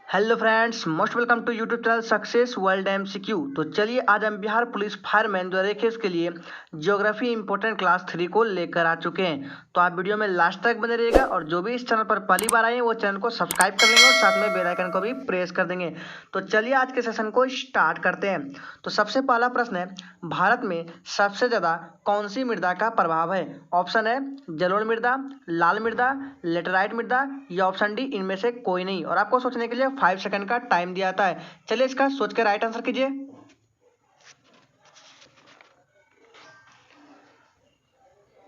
Hello friends, most welcome to YouTube channel success world MCQ. तो चलिए आज हम बिहार पुलिस फायरमैन 2021 के लिए ज्योग्राफी इंपोर्टेंट क्लास 3 को लेकर आ चुके हैं। तो आप वीडियो में लास्ट तक बने रहिएगा और जो भी इस चैनल पर पहली बार आए हैं वो चैनल को सब्सक्राइब कर लेंगे और साथ में बेल आइकन को भी प्रेस कर देंगे। तो चलिए आज के सेशन को स्टार्ट करते हैं। तो सबसे पहला प्रश्न है, भारत में सबसे ज़्यादा कौन सी मृदा का प्रभाव है? ऑप्शन है जलोढ़ मृदा, लाल मृदा, लेटेराइट मृदा या ऑप्शन डी इनमें से कोई नहीं। और आपको सोचने के लिए 5 सेकंड का टाइम दिया जाता है। चलिए इसका सोच कर राइट आंसर कीजिए।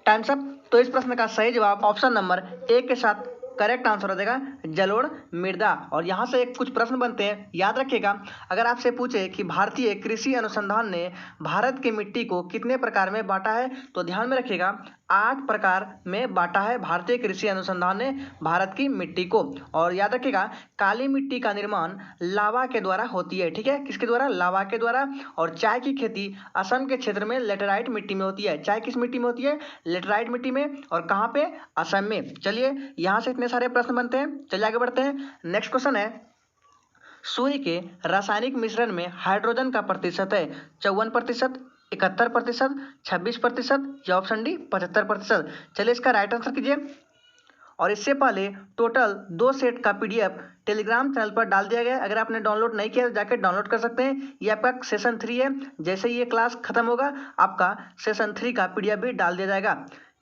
Times up. तो इस प्रश्न का सही जवाब ऑप्शन नंबर ए के साथ करेक्ट आंसर हो जाएगा जलोढ़ मृदा। और यहाँ से कुछ प्रश्न बनते हैं, याद रखिएगा। अगर आपसे पूछे कि भारतीय कृषि अनुसंधान ने भारत की मिट्टी को कितने प्रकार में बांटा है, तो ध्यान में रखिएगा 8 प्रकार में बांटा है भारतीय कृषि अनुसंधान ने भारत की मिट्टी को। और याद रखिएगा काली मिट्टी का निर्माण लावा के द्वारा होती है। ठीक है, किसके द्वारा? लावा के द्वारा। और चाय की खेती असम के क्षेत्र में लेटेराइट मिट्टी में होती है। चाय किस मिट्टी में होती है? लेटेराइट मिट्टी में। और कहाँ पे? असम में। चलिए यहाँ से इतने सारे प्रश्न बनते हैं, चलिए आगे बढ़ते हैं। नेक्स्ट क्वेश्चन है, सूर्य के रासायनिक मिश्रण में हाइड्रोजन का प्रतिशत है 54%, 71%, 26% या ऑप्शन डी 75%। चलिए इसका राइट आंसर कीजिए। और इससे पहले टोटल 2 सेट का पीडीएफ टेलीग्राम चैनल पर डाल दिया गया है। अगर आपने डाउनलोड नहीं किया तो जाकर डाउनलोड कर सकते हैं। ये आपका सेशन 3 है। जैसे ही ये क्लास खत्म होगा आपका सेशन 3 का पीडीएफ भी डाल दिया जाएगा।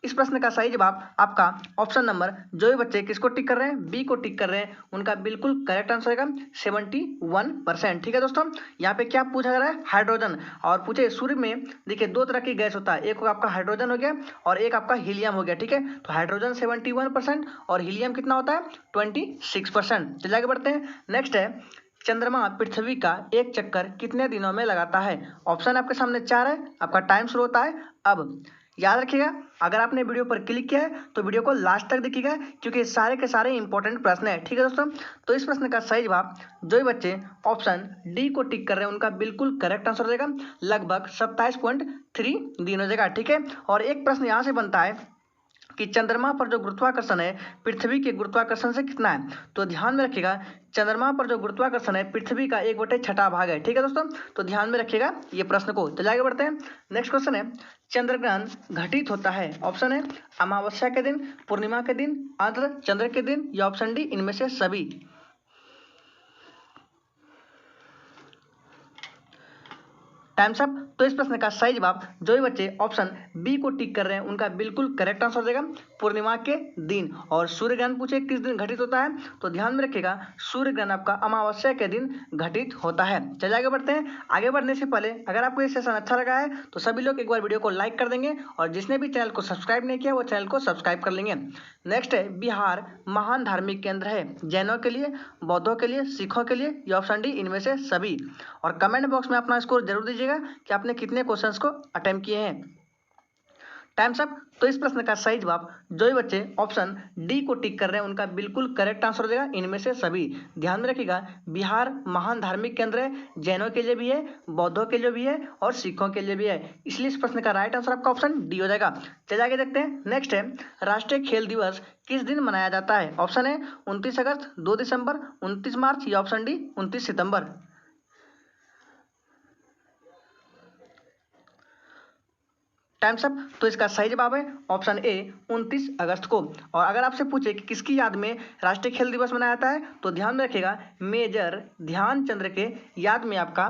इस प्रश्न का सही जवाब आपका ऑप्शन नंबर, जो भी बच्चे किसको टिक कर रहे हैं, बी को टिक कर रहे हैं, उनका बिल्कुल करेक्ट आंसर होगा 71%। ठीक है दोस्तों, यहाँ पे क्या पूछा जा रहा है? हाइड्रोजन। और पूछे सूर्य में देखिए 2 तरह की गैस होता है, एक आपका हाइड्रोजन हो गया और एक आपका हीलियम हो गया। ठीक है, तो हाइड्रोजन 71% और हीलियम कितना होता है? 26%। चलिए आगे बढ़ते हैं। नेक्स्ट है, चंद्रमा पृथ्वी का एक चक्कर कितने दिनों में लगाता है? ऑप्शन आपके सामने 4 है। आपका टाइम शुरू होता है अब। याद रखिएगा, अगर आपने वीडियो पर क्लिक किया है तो वीडियो को लास्ट तक देखिएगा, क्योंकि सारे के सारे इंपॉर्टेंट प्रश्न है। ठीक है दोस्तों, तो इस प्रश्न का सही जवाब जो भी बच्चे ऑप्शन डी को टिक कर रहे हैं उनका बिल्कुल करेक्ट आंसर हो जाएगा, लगभग 27.3 दिन हो जाएगा। ठीक है, और एक प्रश्न यहाँ से बनता है कि चंद्रमा पर जो गुरुत्वाकर्षण है पृथ्वी के गुरुत्वाकर्षण से कितना है? तो ध्यान में रखिएगा, चंद्रमा पर जो गुरुत्वाकर्षण है पृथ्वी का 1/6 भाग है। ठीक है दोस्तों, तो ध्यान में रखिएगा ये प्रश्न को। चलिए आगे बढ़ते हैं। नेक्स्ट क्वेश्चन है, चंद्रग्रहण घटित होता है, ऑप्शन है अमावस्या के दिन, पूर्णिमा के दिन, अर्ध चंद्र के दिन या ऑप्शन डी इनमें से सभी। Times up. तो इस प्रश्न का सही जवाब जो भी बच्चे ऑप्शन बी को टिक कर रहे हैं उनका बिल्कुल करेक्ट आंसर हो जाएगा पूर्णिमा के दिन। और सूर्य ग्रहण पूछे किस दिन घटित होता है, तो ध्यान में रखिएगा सूर्य ग्रहण आपका अमावस्या के दिन घटित होता है। चलिए आगे बढ़ते हैं। आगे बढ़ने से पहले अगर आपको ये सेशन अच्छा लगा है तो सभी लोग एक बार वीडियो को लाइक कर देंगे और जिसने भी चैनल को सब्सक्राइब नहीं किया वो चैनल को सब्सक्राइब कर लेंगे। नेक्स्ट है, बिहार महान धार्मिक केंद्र है जैनों के लिए, बौद्धों के लिए, सिखों के लिए या ऑप्शन डी इनमें से सभी। और कमेंट बॉक्स में अपना स्कोर जरूर दीजिएगा कि आपने कितने क्वेश्चंस को अटेम्प्ट किए हैं। Times up. तो इस प्रश्न का सही जवाब जो भी बच्चे ऑप्शन डी को टिक कर रहे हैं उनका बिल्कुल करेक्ट आंसर हो जाएगा इनमें से सभी। ध्यान में रखिएगा बिहार महान धार्मिक केंद्र है, जैनों के लिए भी है, बौद्धों के लिए भी है और सिखों के लिए भी है, इसलिए इस प्रश्न का राइट आंसर आपका ऑप्शन डी हो जाएगा। चलिए आगे देखते हैं। नेक्स्ट है, राष्ट्रीय खेल दिवस किस दिन मनाया जाता है? ऑप्शन है 29 अगस्त, 2 दिसंबर, 29 मार्च या ऑप्शन डी 29 सितंबर। Times up. तो इसका सही जवाब है ऑप्शन ए 29 अगस्त को। और अगर आपसे पूछे कि किसकी याद में राष्ट्रीय खेल दिवस मनाया जाता है, तो ध्यान में रखिएगा मेजर ध्यानचंद्र के याद में आपका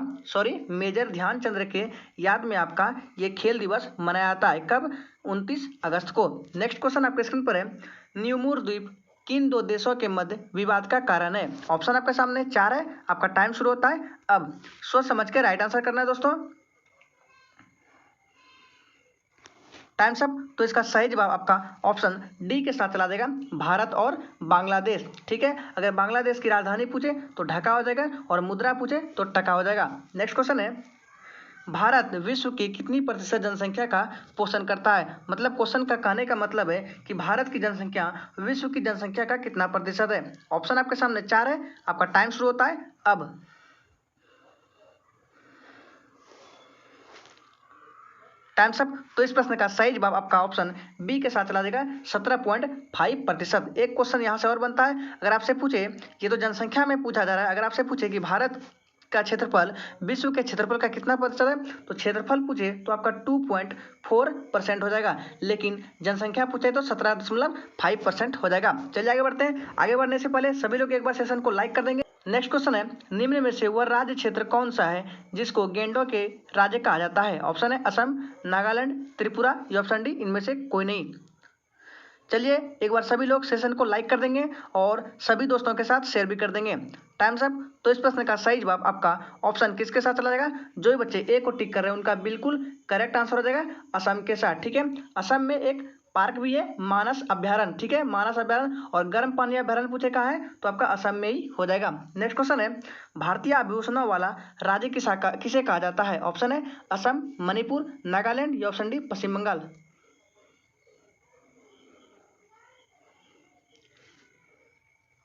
मेजर ध्यानचंद्र के याद में आपका ये खेल दिवस मनाया जाता है। कब? 29 अगस्त को। नेक्स्ट क्वेश्चन आपके स्क्रीन पर है, न्यूमूर द्वीप किन 2 देशों के मध्य विवाद का कारण है? ऑप्शन आपके सामने 4 है। आपका टाइम शुरू होता है अब। सोच समझ के राइट आंसर करना है दोस्तों। Times up. तो इसका सही जवाब आपका ऑप्शन डी के साथ चला देगा, भारत और बांग्लादेश। ठीक है, अगर बांग्लादेश की राजधानी पूछे तो ढाका हो जाएगा और मुद्रा पूछे तो टका हो जाएगा। नेक्स्ट क्वेश्चन है, भारत विश्व की कितनी प्रतिशत जनसंख्या का पोषण करता है? मतलब क्वेश्चन का कहने का मतलब है कि भारत की जनसंख्या विश्व की जनसंख्या का कितना प्रतिशत है? ऑप्शन आपके सामने 4 है। आपका टाइम शुरू होता है अब। Times up. तो इस प्रश्न का सही जवाब आपका ऑप्शन बी के साथ चला जाएगा 17.5%। एक क्वेश्चन यहाँ से और बनता है, अगर आपसे पूछे, ये तो जनसंख्या में पूछा जा रहा है, अगर आपसे पूछे कि भारत का क्षेत्रफल विश्व के क्षेत्रफल का कितना प्रतिशत है, तो क्षेत्रफल पूछे तो आपका 2.4% हो जाएगा, लेकिन जनसंख्या पूछे तो 17.5% हो जाएगा। चलिए आगे बढ़ते हैं। आगे बढ़ने से पहले सभी लोग एक बार सेशन को लाइक कर देंगे। नेक्स्ट क्वेश्चन है, निम्न में से वह राज्य क्षेत्र कौन सा है जिसको गेंडों के राज्य कहा जाता है? ऑप्शन है असम, नागालैंड, त्रिपुरा या ऑप्शन डी इनमें से कोई नहीं। चलिए एक बार सभी लोग सेशन को लाइक कर देंगे और सभी दोस्तों के साथ शेयर भी कर देंगे। Times up. तो इस प्रश्न का सही जवाब आपका ऑप्शन किसके साथ चला जाएगा? जो भी बच्चे ए को टिक कर रहे हैं उनका बिल्कुल करेक्ट आंसर हो जाएगा असम के साथ। ठीक है, असम में एक पार्क भी है, मानस अभ्यारण्य। ठीक है, मानस अभ्यारण्य और गर्म पानी अभ्यारण्य पूछे कहाँ है, तो आपका असम में ही हो जाएगा। नेक्स्ट क्वेश्चन है, भारतीय आभूषणों वाला राज्य किसे कहा जाता है? ऑप्शन है असम, मणिपुर, नागालैंड या option D Paschim Bengal.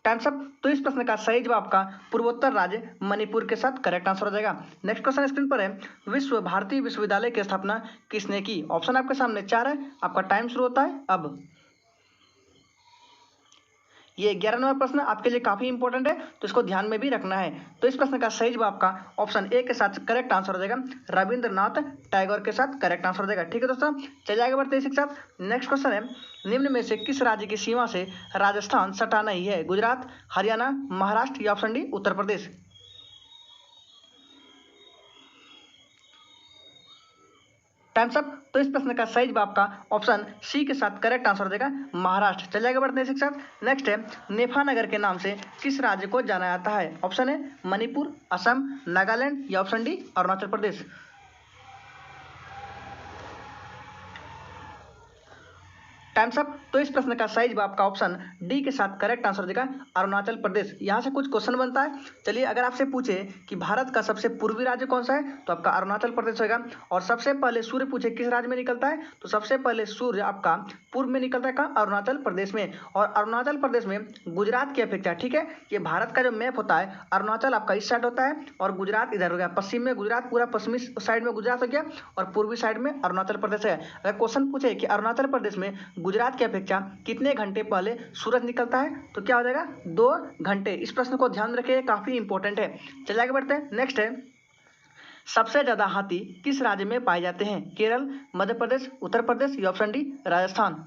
Times up. तो इस प्रश्न का सही जवाब आपका पूर्वोत्तर राज्य मणिपुर के साथ करेक्ट आंसर हो जाएगा। नेक्स्ट क्वेश्चन स्क्रीन पर है, विश्व भारती विश्वविद्यालय की स्थापना किसने की? ऑप्शन आपके सामने 4 है, आपका टाइम शुरू होता है अब। ये 11 नंबर प्रश्न आपके लिए काफी इंपॉर्टेंट है, तो इसको ध्यान में भी रखना है। तो इस प्रश्न का सही जवाब आपका ऑप्शन ए के साथ करेक्ट आंसर हो जाएगा रविंद्रनाथ टैगोर के साथ करेक्ट आंसर हो जाएगा। ठीक है दोस्तों, चलिए आगे बढ़ते हैं इसी के साथ। नेक्स्ट क्वेश्चन है, निम्न में से किस राज्य की सीमा से राजस्थान सटा नहीं है? गुजरात, हरियाणा, महाराष्ट्र या option D Uttar Pradesh. Times up. तो इस प्रश्न का सही जवाब आपका ऑप्शन सी के साथ करेक्ट आंसर हो जाएगा महाराष्ट्र। चलिए आगे बढ़ते हैं इसी के साथ। नेक्स्ट है, नेफा नगर के नाम से किस राज्य को जाना जाता है? ऑप्शन है मणिपुर, असम, नागालैंड या option D Arunachal Pradesh. Times up. तो इस प्रश्न का सही जवाब आपका ऑप्शन डी के साथ करेक्ट आंसर देगा अरुणाचल प्रदेश। यहाँ से कुछ क्वेश्चन बनता है। चलिए अगर आपसे पूछे कि भारत का सबसे पूर्वी राज्य कौन सा है, तो आपका अरुणाचल प्रदेश होगा। और सबसे पहले सूर्य पूछे किस राज्य में निकलता है, तो सबसे पहले सूर्य आपका पूर्व में निकलता है कहाँ? अरुणाचल प्रदेश में। और अरुणाचल प्रदेश में गुजरात की अपेक्षा, ठीक है, ये भारत का जो मैप होता है, अरुणाचल आपका इस साइड होता है और गुजरात इधर हो गया, पश्चिम में गुजरात, पूरा पश्चिमी साइड में गुजरात हो गया और पूर्वी साइड में अरुणाचल प्रदेश है। अगर क्वेश्चन पूछे कि अरुणाचल प्रदेश में गुजरात की अपेक्षा कितने घंटे पहले सूरज निकलता है, तो क्या हो जाएगा? 2 घंटे। इस प्रश्न को ध्यान रखिए, काफी इंपॉर्टेंट है। चलिए आगे बढ़ते हैं। नेक्स्ट है, सबसे ज्यादा हाथी किस राज्य में पाए जाते हैं? केरल, मध्य प्रदेश, उत्तर प्रदेश या option D Rajasthan.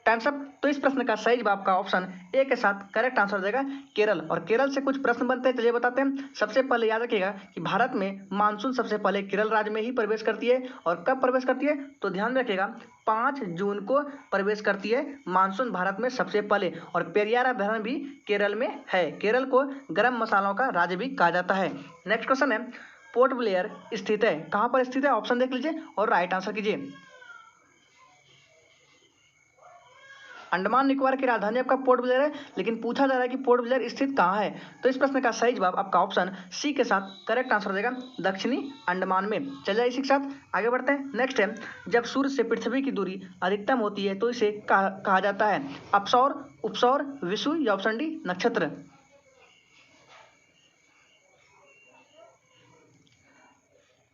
Times up. तो इस प्रश्न का सही जवाब आपका ऑप्शन ए के साथ करेक्ट आंसर देगा केरल। और केरल से कुछ प्रश्न बनते हैं, चलिए बताते हैं। सबसे पहले याद रखिएगा कि भारत में मानसून सबसे पहले केरल राज्य में ही प्रवेश करती है। और कब प्रवेश करती है, तो ध्यान रखिएगा 5 जून को प्रवेश करती है मानसून भारत में सबसे पहले। और पेरियार अभ्यारण्य भी केरल में है। केरल को गर्म मसालों का राज्य भी कहा जाता है। नेक्स्ट क्वेश्चन है, पोर्ट ब्लेयर स्थित है, कहाँ पर स्थित है? ऑप्शन देख लीजिए और राइट आंसर कीजिए। अंडमान निकोबार की राजधानी आपका पोर्ट ब्लेयर है, लेकिन पूछा जा रहा है कि पोर्ट ब्लेयर स्थित कहाँ है, तो इस प्रश्न का सही जवाब आपका ऑप्शन सी के साथ करेक्ट आंसर देगा दक्षिणी अंडमान में। चलिए इसी के साथ आगे बढ़ते हैं। नेक्स्ट है, जब सूर्य से पृथ्वी की दूरी अधिकतम होती है तो इसे कहा जाता है? अपसौर, उपसौर, विषुव या ऑप्शन डी नक्षत्र।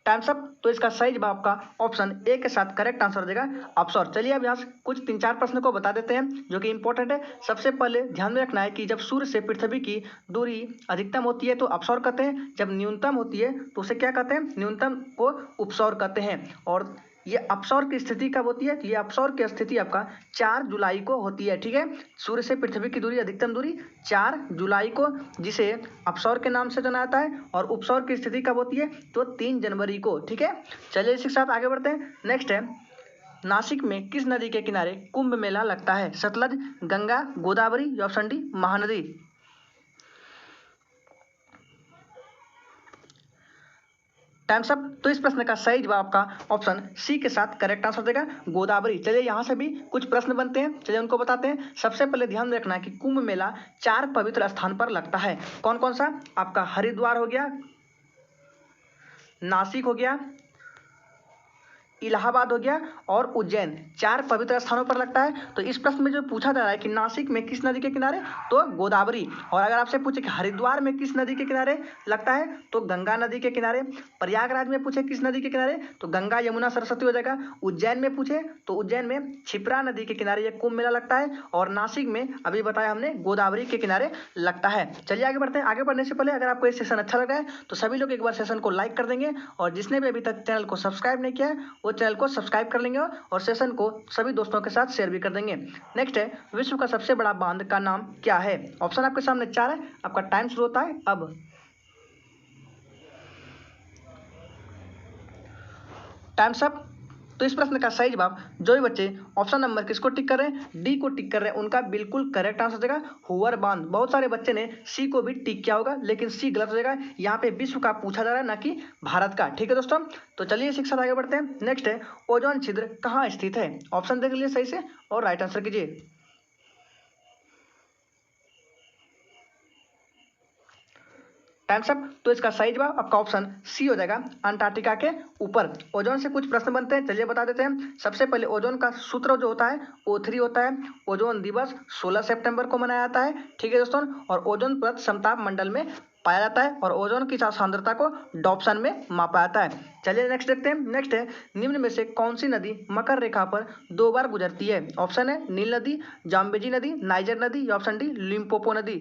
Times up. तो इसका सही जवाब आपका ऑप्शन ए के साथ करेक्ट आंसर देगा अपसौर। चलिए अब यहाँ से कुछ 3-4 प्रश्न को बता देते हैं जो कि इंपॉर्टेंट है। सबसे पहले ध्यान में रखना है कि जब सूर्य से पृथ्वी की दूरी अधिकतम होती है तो अपसौर कहते हैं, जब न्यूनतम होती है तो उसे क्या कहते हैं? न्यूनतम को उपसौर कहते हैं। और ये अपसौर की स्थिति कब होती है? ये अपसौर की स्थिति आपका 4 जुलाई को होती है। ठीक है, सूर्य से पृथ्वी की दूरी अधिकतम दूरी 4 जुलाई को, जिसे अपसौर के नाम से जाना जाता है। और उपसौर की स्थिति कब होती है? तो 3 जनवरी को। ठीक है, चलिए इसी के साथ आगे बढ़ते हैं। नेक्स्ट है, नासिक में किस नदी के किनारे कुंभ मेला लगता है? सतलज, गंगा, गोदावरी या option D Mahanadi. Times up. तो इस प्रश्न का सही जवाब आपका ऑप्शन सी के साथ करेक्ट आंसर देगा गोदावरी। चलिए यहाँ से भी कुछ प्रश्न बनते हैं, चलिए उनको बताते हैं। सबसे पहले ध्यान रखना है कि कुंभ मेला 4 पवित्र स्थान पर लगता है। कौन कौन सा? आपका हरिद्वार हो गया, नासिक हो गया, इलाहाबाद हो गया और उज्जैन, 4 पवित्र स्थानों पर लगता है। तो इस प्रश्न में जो पूछा जा रहा है कि नासिक में किस नदी के किनारे, तो गोदावरी। और अगर आपसे पूछे कि हरिद्वार में किस नदी के किनारे लगता है, तो गंगा नदी के किनारे। प्रयागराज में पूछे किस नदी के किनारे, तो गंगा यमुना सरस्वती हो जाएगा। उज्जैन में पूछे तो उज्जैन में क्षिप्रा नदी के किनारे ये कुंभ मेला लगता है। और नासिक में अभी बताया हमने गोदावरी के किनारे लगता है। चलिए आगे बढ़ते हैं। आगे बढ़ने से पहले अगर आपको ये सेशन अच्छा लगा है तो सभी लोग एक बार सेशन को लाइक कर देंगे, और जिसने भी अभी तक चैनल को सब्सक्राइब नहीं किया है वो चैनल को सब्सक्राइब कर लेंगे और सेशन को सभी दोस्तों के साथ शेयर भी कर देंगे। नेक्स्ट है, विश्व का सबसे बड़ा बांध का नाम क्या है? ऑप्शन आपके सामने 4 है। आपका टाइम शुरू होता है अब। Times up. तो इस प्रश्न का सही जवाब, जो भी बच्चे ऑप्शन नंबर किसको टिक कर रहे हैं, डी को टिक कर रहे हैं, उनका बिल्कुल करेक्ट आंसर हो जाएगा हुवर बांध। बहुत सारे बच्चे ने सी को भी टिक किया होगा, लेकिन सी गलत हो जाएगा। यहाँ पे विश्व का पूछा जा रहा है, ना कि भारत का। ठीक है दोस्तों, तो चलिए शिक्षा आगे बढ़ते हैं। नेक्स्ट है, ओजोन छिद्र कहाँ स्थित है? ऑप्शन देख लीजिए सही से और राइट आंसर कीजिए। Times up. तो इसका सही जवाब आपका ऑप्शन सी हो जाएगा, अंटार्कटिका के ऊपर। ओजोन से कुछ प्रश्न बनते हैं, चलिए बता देते हैं। सबसे पहले ओजोन का सूत्र जो होता है O3 होता है। ओजोन दिवस 16 सितंबर को मनाया जाता है। ठीक है दोस्तों, और ओजोन परत समताप मंडल में पाया जाता है, और ओजोन की सांद्रता को डॉप्सन में मापा जाता है। चलिए नेक्स्ट देखते हैं। नेक्स्ट है, निम्न में से कौन सी नदी मकर रेखा पर 2 बार गुजरती है? ऑप्शन है नील नदी, जाम्बेजी नदी, नाइजर नदी, या ऑप्शन डी लिम्पोपो नदी।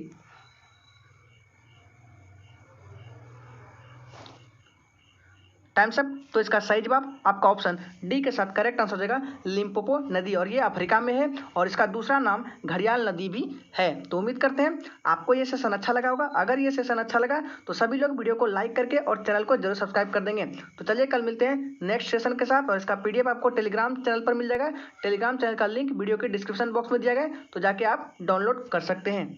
Times up. तो इसका सही जवाब आपका ऑप्शन डी के साथ करेक्ट आंसर हो जाएगा लिम्पोपो नदी, और ये अफ्रीका में है, और इसका दूसरा नाम घड़ियाल नदी भी है। तो उम्मीद करते हैं आपको ये सेशन अच्छा लगा होगा। अगर ये सेशन अच्छा लगा तो सभी लोग वीडियो को लाइक करके और चैनल को जरूर सब्सक्राइब कर देंगे। तो चलिए कल मिलते हैं नेक्स्ट सेशन के साथ, और इसका PDF आपको टेलीग्राम चैनल पर मिल जाएगा। टेलीग्राम चैनल का लिंक वीडियो के डिस्क्रिप्शन बॉक्स में दिया गया है, तो जाके आप डाउनलोड कर सकते हैं।